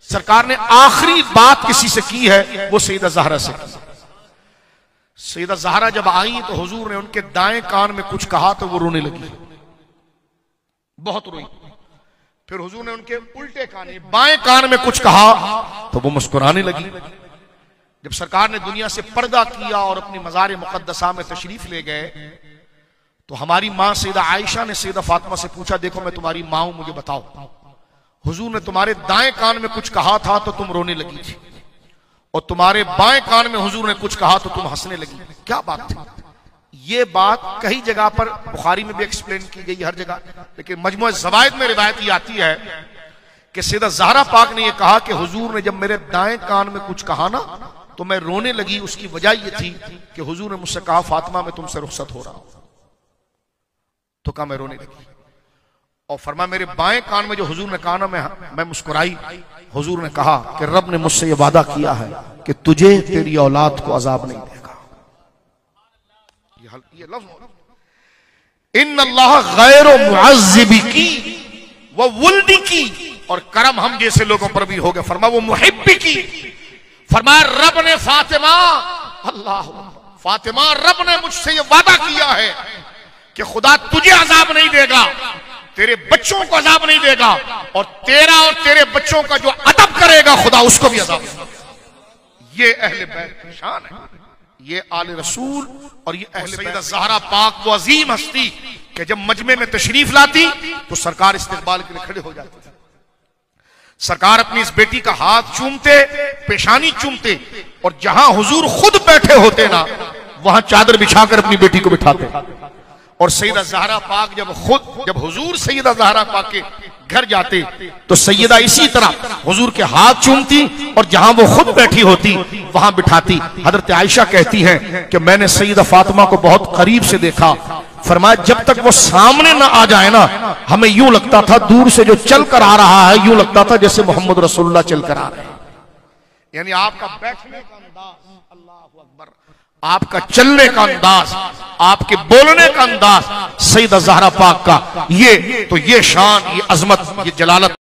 सरकार ने आखिरी बात किसी से की है वो सैयदा ज़हरा से की। सैयदा ज़हरा जब आई तो हुजूर ने उनके दाएं कान में कुछ कहा तो वो रोने लगी, बहुत रोई। फिर हुजूर ने उनके उल्टे कान बाएं कान में कुछ कहा तो वो मुस्कुराने लगी। जब सरकार ने दुनिया से पर्दा किया और अपनी मज़ार मुक़द्दसा में तशरीफ ले गए तो हमारी मां सैयदा आयशा ने सैयदा फातिमा से पूछा, देखो मैं तुम्हारी मां हूं, मुझे बताओ हुजूर ने तुम्हारे दाएं कान में कुछ कहा था तो तुम रोने लगी थी, और तुम्हारे बाएं कान में हुजूर ने कुछ कहा तो तुम हंसने लगी, क्या बात थी? ये बात कई जगह पर बुखारी में भी एक्सप्लेन की गई, हर जगह, लेकिन मजमू ज़वाइद में रिवायत ये आती है कि सैयदा ज़हरा पाक ने यह कहा कि हुजूर ने जब मेरे दाएं कान में कुछ कहा ना तो मैं रोने लगी। उसकी वजह यह थी कि हुजूर ने मुझसे कहा, फातिमा मैं तुमसे रुखसत हो रहा हूं, तो कहा मैं रोने लगी। और फरमा मेरे बाएं कान में जो हुजूर ने कहा ना मैं मुस्कुराई। हुजूर ने कहा कि रब ने मुझसे यह वादा किया है कि तुझे तेरी औलाद को अजाब नहीं देगा। ये लफ्ज़ इन्नल्लाह गैर मुअज़्ज़िबिकी व वुल्दिकी, और करम हम जैसे लोगों पर भी हो गया। फरमा वो मुहिब्बी की, फरमाया रब ने फातिमा, अल्लाह फातिमा, रब ने मुझसे यह वादा किया है कि खुदा तुझे अजाब नहीं देगा, तेरे बच्चों को अजाब नहीं देगा, और तेरे बच्चों का जो अदब करेगा खुदा उसको भी अजाब देगा। ये अहले बैत की शान है, ये आले रसूल और ये अहले सैयदा ज़हरा पाक वो अजीम हस्ती कि जब मजमे में तशरीफ लाती तो सरकार इस्तकबाल के लिए खड़े हो जाते थे। सरकार अपनी इस बेटी का हाथ चूमते, पेशानी चूमते, और जहां हुजूर खुद बैठे होते ना वहां चादर बिछाकर अपनी बेटी को बिठाते। और सैयदा ज़हरा पाक जब हुजूर सैयदा ज़हरा पाक के घर जाते तो सैयदा इसी तरह हुजूर के हाथ चूमती और जहां वो खुद बैठी होती वहां बिठाती। हजरत आयशा कहती हैं कि मैंने सैयदा फातिमा को बहुत करीब से देखा, फरमाया जब तक वो सामने ना आ जाए ना हमें यूं लगता था दूर से जो चल कर आ रहा है यूं लगता था जैसे मोहम्मद रसूलुल्लाह चल कर आ रहे हैं। यानी आपका बैठने का अंदाज, अल्लाहु अकबर, आपका चलने का अंदाज, आपके बोलने का अंदाज सैयदा ज़हरा पाक का, ये शान, ये अजमत, ये जलालत